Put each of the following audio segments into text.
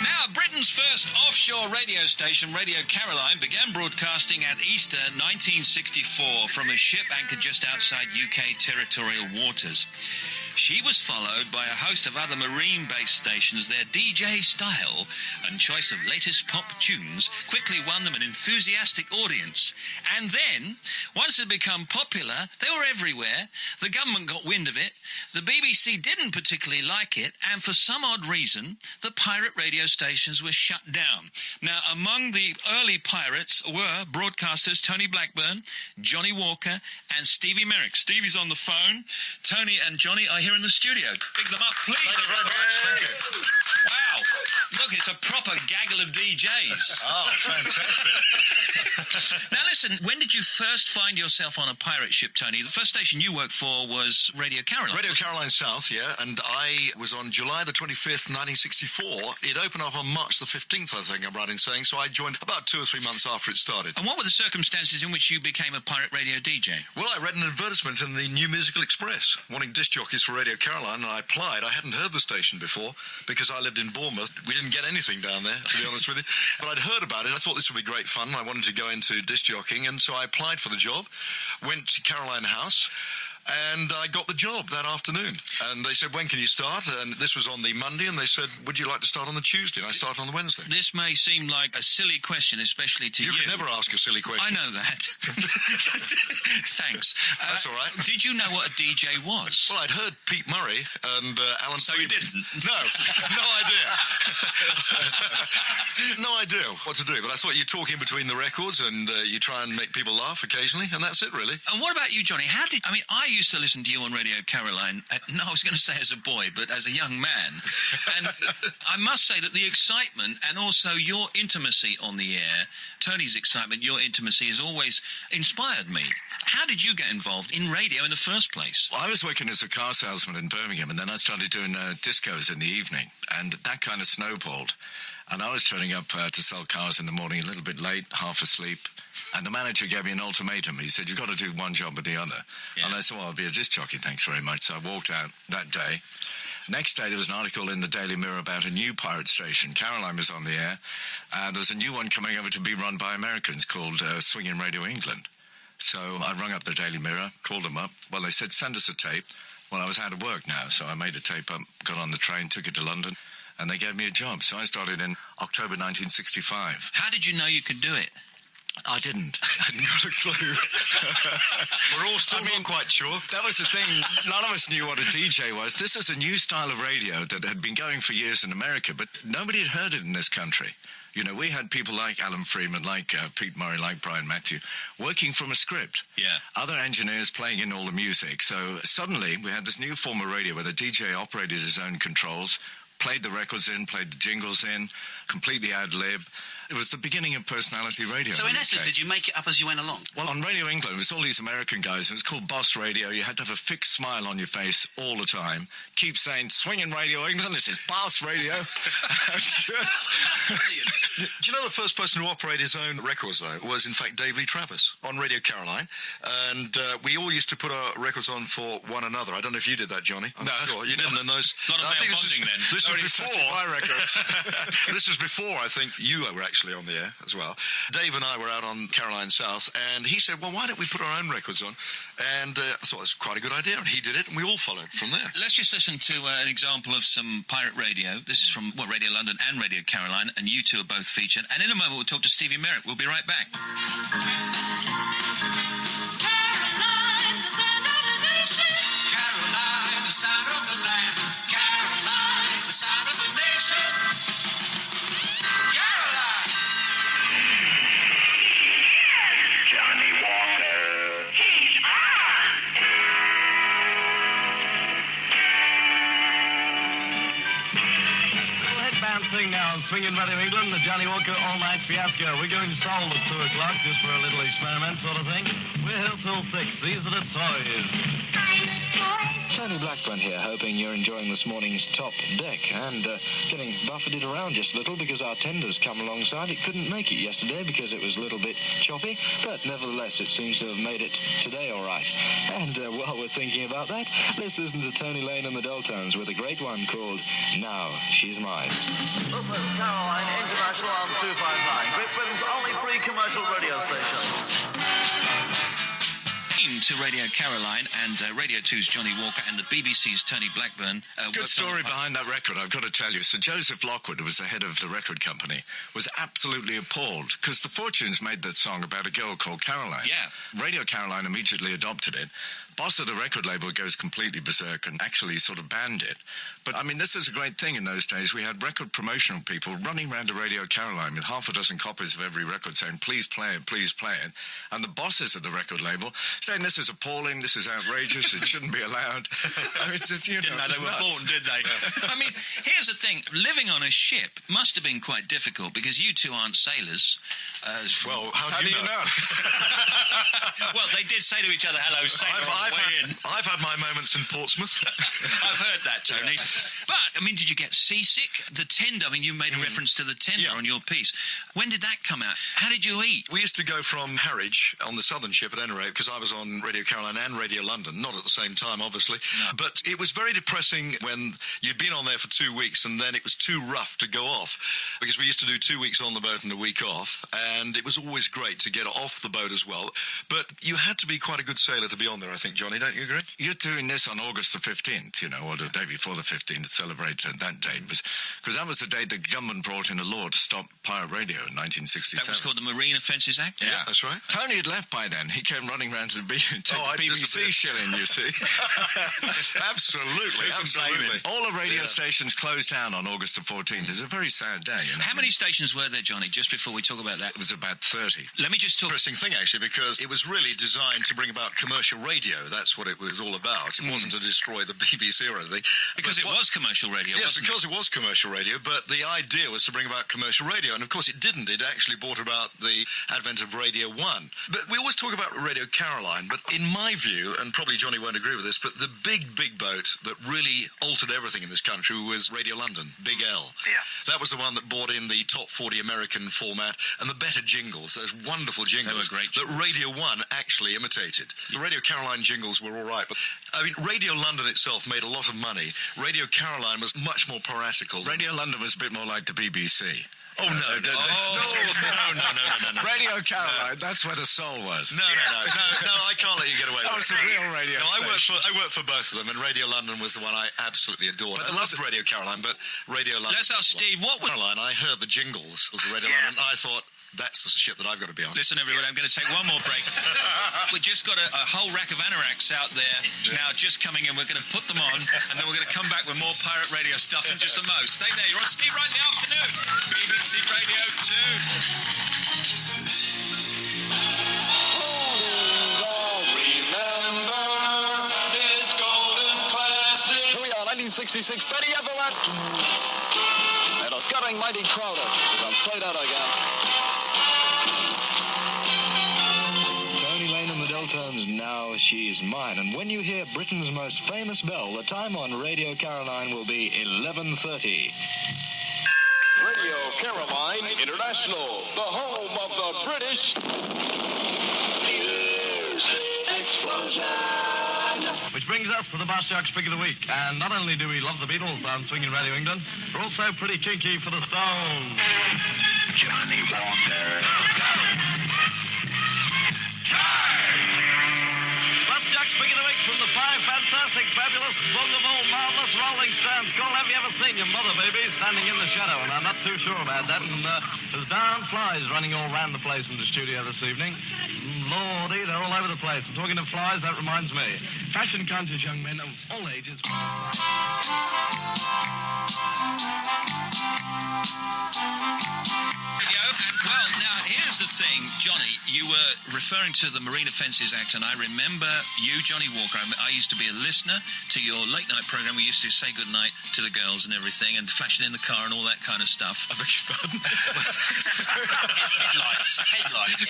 Now, Britain's first offshore radio station, Radio Caroline, began broadcasting at Easter 1964 from a ship anchored just outside UK territorial waters. She was followed by a host of other marine-based stations. Their DJ style and choice of latest pop tunes quickly won them an enthusiastic audience. And then, once it had become popular, they were everywhere. The government got wind of it. The BBC didn't particularly like it, and for some odd reason, the pirate radio stations were shut down. Now, among the early pirates were broadcasters Tony Blackburn, Johnnie Walker, and Stevie Merrick. Stevie's on the phone. Tony and Johnnie are here in the studio. Big them up, please. Thank you very much. Thank you. Wow. Look, it's a proper gaggle of DJs. Oh, fantastic. Now, listen, when did you first find yourself on a pirate ship, Tony? The first station you worked for was Radio Caroline. Radio Caroline South, yeah, and I was on July the 25th, 1964. It opened up on March the 15th, I think I'm right in saying, so I joined about 2 or 3 months after it started. And what were the circumstances in which you became a pirate radio DJ? Well, I read an advertisement in the New Musical Express wanting disc jockeys for Radio Caroline, and I applied. I hadn't heard the station before because I lived in Bournemouth. We didn't get anything down there, to be honest with you. But I'd heard about it. I thought this would be great fun. I wanted to go into disc jockeying, and so I applied for the job, went to Caroline House, and I got the job that afternoon. And they said, when can you start? And this was on the Monday, and they said, would you like to start on the Tuesday? And I started on the Wednesday. This may seem like a silly question, especially to you. You could never ask a silly question. I know that. Thanks. That's all right. Did you know what a DJ was? Well, I'd heard Pete Murray and Alan So Freeman. you didn't? No, no idea. No idea what to do. But I thought you talk in between the records and you try and make people laugh occasionally, and that's it, really. And what about you, Johnny? I used to listen to you on Radio Caroline. No, I was going to say as a boy, but as a young man. And I must say that the excitement and also your intimacy on the air, Tony's excitement, your intimacy has always inspired me. How did you get involved in radio in the first place? Well, I was working as a car salesman in Birmingham, and then I started doing discos in the evening, and that kind of snowballed. And I was turning up to sell cars in the morning, a little bit late, half asleep. And the manager gave me an ultimatum. He said, you've got to do one job or the other. Yeah. And I said, well, I'll be a disc jockey, thanks very much. So I walked out that day. Next day, there was an article in the Daily Mirror about a new pirate station. Caroline was on the air. There was a new one coming over to be run by Americans called Swinging Radio England. So I rung up the Daily Mirror, called them up. Well, they said, send us a tape. Well, I was out of work now, so I made a tape up, got on the train, took it to London, and they gave me a job. So I started in October 1965. How did you know you could do it? I didn't. I hadn't got a clue. We're all still not quite sure. That was the thing. None of us knew what a DJ was. This is a new style of radio that had been going for years in America, but nobody had heard it in this country. You know, we had people like Alan Freeman, like Pete Murray, like Brian Matthew, working from a script. Yeah. Other engineers playing in all the music. So suddenly we had this new form of radio where the DJ operated his own controls, played the records in, played the jingles in, completely ad-lib. It was the beginning of personality radio. So in essence, did you make it up as you went along? Well, on Radio England, it was all these American guys. It was called Boss Radio. You had to have a fixed smile on your face all the time. Keep saying, swinging Radio England, this is Boss Radio. Do you know the first person who operated his own records, though, was, in fact, Dave Lee Travis on Radio Caroline. And we all used to put our records on for one another. I don't know if you did that, Johnny. No. Sure. You didn't in those... A lot of male bonding then. This was before... my records. This was before, I think, you were actually on the air as well. Dave and I were out on Caroline South, and he said, well, why don't we put our own records on? And I thought it was quite a good idea, and he did it, and we all followed from there. Let's just listen to an example of some pirate radio. This is from Radio London and Radio Caroline, and you two are both featured. And in a moment, we'll talk to Stevie Merrick. We'll be right back. Caroline, the sound of the nation. Caroline, the sound of the land. Caroline, the sound of the nation. Caroline. Johnnie Walker. He's on. Well, head bouncing now on Swinging Radio England, the Johnnie Walker all-night fiasco. We're going to Seoul at 2 o'clock just for a little experiment sort of thing. We're here till 6. These are the toys. Tony Blackburn here, hoping you're enjoying this morning's Top Deck and getting buffeted around just a little because our tender's come alongside. It couldn't make it yesterday because it was a little bit choppy, but nevertheless it seems to have made it today all right. And while we're thinking about that, let's listen to Tony Lane and the Deltones with a great one called Now She's Mine. This is Caroline. on 259, Britain's only pre-commercial radio station. To Radio Caroline and Radio 2's Johnnie Walker and the BBC's Tony Blackburn. Good story behind that record, I've got to tell you. Sir Joseph Lockwood, who was the head of the record company, was absolutely appalled because the Fortunes made that song about a girl called Caroline. Yeah. Radio Caroline immediately adopted it. Boss of the record label goes completely berserk and actually sort of banned it. But, I mean, this is a great thing in those days. We had record promotional people running around to Radio Caroline with half a dozen copies of every record saying, please play it, please play it. And the bosses of the record label saying, this is appalling, this is outrageous, it shouldn't be allowed. I mean, Didn't know they were born, did they? I mean, here's the thing. Living on a ship must have been quite difficult because you two aren't sailors. Well, how do you know? Well, they did say to each other, hello, sailor. I've had my moments in Portsmouth. I've heard that, Tony. Yeah. But, I mean, did you get seasick? The tender, I mean, you made a reference to the tender on your piece. When did that come out? How did you eat? We used to go from Harwich on the southern ship at any rate, because I was on Radio Caroline and Radio London, not at the same time, obviously. No. But it was very depressing when you'd been on there for 2 weeks and then it was too rough to go off, because we used to do 2 weeks on the boat and a week off, and it was always great to get off the boat as well. But you had to be quite a good sailor to be on there, I think, Johnny, don't you agree? You're doing this on August the 15th, you know, or the day before the 15th to celebrate that date, because that was the date the government brought in a law to stop pirate radio in 1967. That was called the Marine Offences Act? Yeah, that's right. Tony had left by then. He came running around to the BBC shilling, you see. Absolutely. All the radio stations closed down on August the 14th. It's a very sad day. You know? How many stations were there, Johnny, just before we talk about that? It was about 30. Let me just talk... Interesting thing, actually, because it was really designed to bring about commercial radio. That's what it was all about. It wasn't to destroy the BBC or anything. Because it was commercial radio, yes, wasn't because it was commercial radio, but the idea was to bring about commercial radio, and of course it didn't. It actually brought about the advent of Radio 1. But we always talk about Radio Caroline, but in my view, and probably Johnny won't agree with this, but the big boat that really altered everything in this country was Radio London, Big L. Yeah. That was the one that brought in the top 40 American format and the better jingles, those wonderful jingles They were great that Radio 1 actually imitated. The Radio Caroline jingles were all right, but I mean, Radio London itself made a lot of money. Radio Caroline was much more piratical. Radio London was a bit more like the BBC. Oh, no. Radio Caroline, that's where the soul was. No, I can't let you get away with it. That was the real radio station. I worked for both of them, and Radio London was the one I absolutely adored. I loved Radio Caroline, but Radio London... Let's ask Steve, what was... Caroline, I heard the jingles was the Radio London, and I thought, that's the shit that I've got to be on. Listen, everybody, I'm going to take one more break. We've just got a whole rack of anoraks out there now just coming in. We're going to put them on, and then we're going to come back with more pirate radio stuff in just a mo. Stay there. You're on Steve Wright in the afternoon. BBC Radio 2. Remember this golden classic. Here we are, 1966, Betty Everett. And a scuttling mighty Crowder. He's on side out again. Tony Lane and the Deltones, Now She's Mine. And when you hear Britain's most famous bell, the time on Radio Caroline will be 11:30. Radio Caroline International, the home of the British Music Explosion. Which brings us to the Bass Jocks Pick of the Week. And not only do we love the Beatles on Swinging Radio England, we're also pretty kinky for the Stones. Johnnie Walker. Bass Jocks Pick of the Week from the five fantastic, fabulous, wonderful, marvellous Rolling Stones. Cole, have you ever seen your mother, baby, standing in the shadow? And I'm not too sure about that. And there's darn flies running all around the place in the studio this evening. Lordy, they're all over the place. I'm talking of flies, that reminds me. Fashion-conscious young men of all ages. Well, now, here's the thing, Johnny. You were referring to the Marine Offences Act, and I remember you, Johnnie Walker. I used to be a listener to your late-night programme. We used to say goodnight to the girls and everything, and flashing in the car and all that kind of stuff. I beg your pardon? Headlights.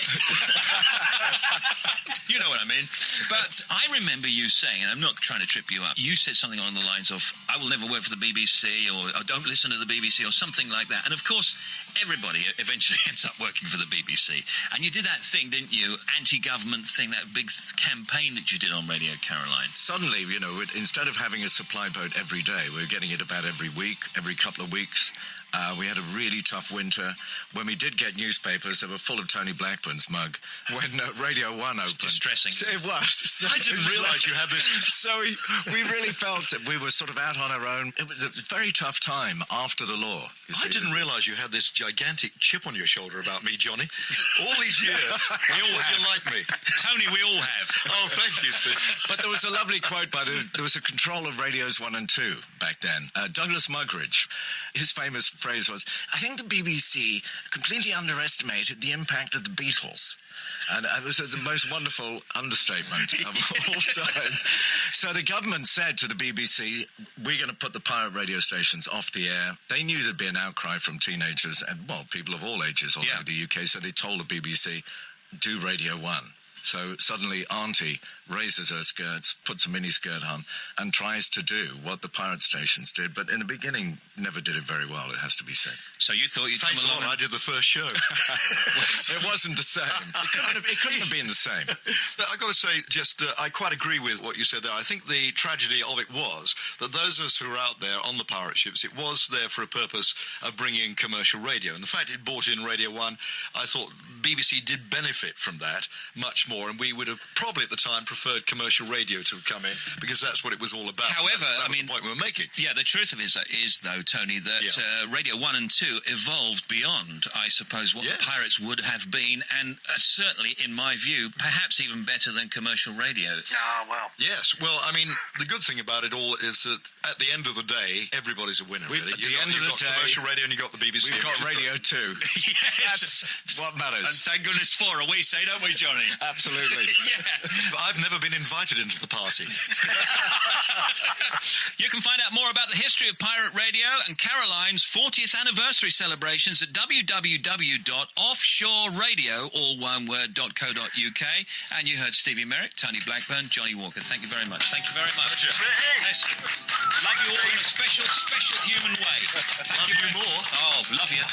You know what I mean. But I remember you saying, and I'm not trying to trip you up, you said something along the lines of, I will never work for the BBC, or don't listen to the BBC, or something like that. And, of course, everybody eventually ends up working for the BBC. And you did that thing, didn't you? Anti-government thing, that big campaign that you did on Radio Caroline. Suddenly, you know, instead of having a supply boat every day, we're getting it about every week, every couple of weeks. We had a really tough winter. When we did get newspapers, they were full of Tony Blackburn's mug. When Radio 1 opened. It's distressing. It was. I didn't realise you had this. So we really felt that we were sort of out on our own. It was a very tough time after the law. I didn't realise you had this gigantic chip on your shoulder about me, Johnny. All these years. We all have. You like me. Tony, we all have. Oh, thank you, Steve. But there was a lovely quote there was a control of radios 1 and 2 back then. Douglas Muggeridge, his famous phrase was, "I think the BBC completely underestimated the impact of the Beatles." And it was the most wonderful understatement of all time. So the government said to the BBC, we're going to put the pirate radio stations off the air. They knew there'd be an outcry from teenagers and, well, people of all ages all over the UK. So they told the BBC, do Radio 1. So suddenly Auntie raises her skirts, puts a miniskirt on, and tries to do what the pirate stations did. But in the beginning, never did it very well, it has to be said. So you thought you'd Thanks a come lot. along... I did the first show. It wasn't the same. It couldn't have been the same. But I've got to say, I quite agree with what you said there. I think the tragedy of it was that those of us who were out there on the pirate ships, it was there for a purpose of bringing commercial radio. And the fact it brought in Radio 1, I thought BBC did benefit from that much more. And we would have probably at the time preferred commercial radio to have come in because that's what it was all about. However, that was I mean, the point we were making. Yeah, the truth of it is though, Tony, that Radio 1 and 2 evolved beyond, I suppose, what the pirates would have been, and certainly, in my view, perhaps even better than commercial radio. Ah, well. Yes, well, I mean, the good thing about it all is that at the end of the day, everybody's a winner, really. At the end of the day, commercial radio and you've got the BBC. We've got Radio 2. Yes. That's what matters. And thank goodness for it, we say, don't we, Johnny? Absolutely. I've never been invited into the party. You can find out more about the history of pirate radio and Caroline's 40th anniversary celebrations at www.offshoreradio.co.uk. And you heard Stevie Merrick, Tony Blackburn, Johnnie Walker. Thank you very much. Thank you very much. Bless you. Love you all in a special, special human way. Love you more. Oh, love you.